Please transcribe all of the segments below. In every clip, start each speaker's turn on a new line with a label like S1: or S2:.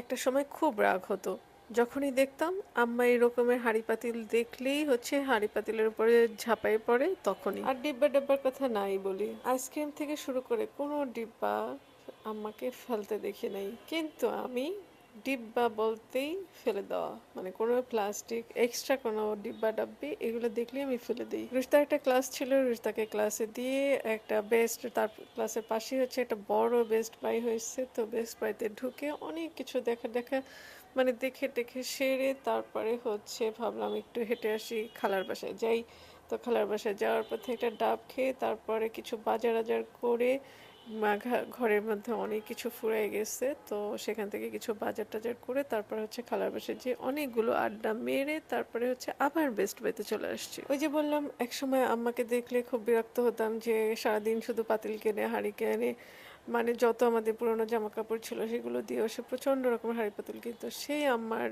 S1: একটা সময় খুব রাগ হতো। যখনই দেখতাম আম্মা এই রকমের হাঁড়ি-পাতিল দেখলেই হচ্ছে হাঁড়ি-পাতিলের উপরে ঝাঁপায় পড়ে তখনই। আর ডিব্বা-ডাব্বার কথা নাই বলি। আইসক্রিম থেকে শুরু করে কোনো ডিব্বা আম্মাকে ফেলতে দেখি নাই। কিন্তু আমি ডিব্বা বলতেই ফেলে দেওয়া। মানে কোনো প্লাস্টিক, এক্সট্রা কোনো ডিব্বা-ডাব্বি এগুলো দেখলেই আমি ফেলে দেই। রুশতার একটা ক্লাস ছিল, রুশতাকে ক্লাসে দিয়ে একটা বেস্ট তার ক্লাসের পাশেই হচ্ছে একটা বড় বেস্ট বাই হয়েছে। তো বেস্ট বাইতে ঢুকে অনেক কিছু দেখা মানে দেখে সেরে তারপরে হচ্ছে ভাবলাম একটু হেঁটে আসি, খালার বাসায় যাই। তো খালার বাসায় যাওয়ার পথে একটা ডাব খেয়ে তারপরে কিছু বাজার করে ঘরের মধ্যে অনেক কিছু ফুরাই গেছে, তো সেখান থেকে কিছু বাজার টাজার করে তারপর হচ্ছে খালার বাসায় যে অনেকগুলো আড্ডা মেরে তারপরে হচ্ছে আবার বেস্ট বাইতে চলে আসছি। ওই যে বললাম একসময় আম্মাকে দেখলে খুব বিরক্ত হতাম যে সারাদিন শুধু পাতিল কেনে হাঁড়ি কেনে, মানে যত আমাদের পুরোনো জামা কাপড় ছিল সেগুলো দিয়েও সে প্রচণ্ড রকমের হাঁড়ি পাতিল কিনতো। সেই আমার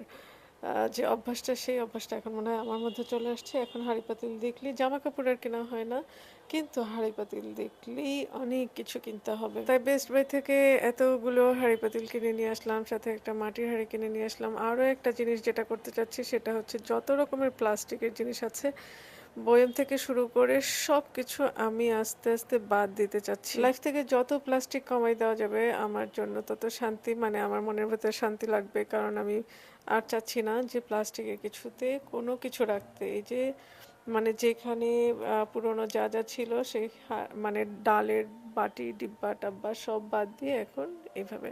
S1: যে অভ্যাসটা, সেই অভ্যাসটা এখন মনে হয় আমার মধ্যে চলে আসছে। এখন হাঁড়ি পাতিল দেখলেই জামা কাপড় আর কেনা হয় না, কিন্তু হাঁড়ি পাতিল দেখলেই অনেক কিছু কিনতে হবে। তাই বেস্ট বাই থেকে এতগুলো হাঁড়ি পাতিল কিনে নিয়ে আসলাম, সাথে একটা মাটির হাঁড়ি কিনে নিয়ে আসলাম। আরও একটা জিনিস যেটা করতে চাচ্ছি সেটা হচ্ছে যত রকমের প্লাস্টিকের জিনিস আছে বয়ম থেকে শুরু করে সবকিছু আমি আস্তে আস্তে বাদ দিতে চাচ্ছি। লাইফ থেকে যত প্লাস্টিক কমাই দেওয়া যাবে আমার জন্য তত শান্তি, মানে আমার মনের ভেতরে শান্তি লাগবে। কারণ আমি আর চাচ্ছি না যে প্লাস্টিকের কিছুতে কোনো কিছু রাখতে। এই যে মানে যেখানে পুরনো যা যা ছিল সেই মানে ডালের বাটি ডিব্বা টাব্বা সব বাদ দিয়ে এখন এইভাবে।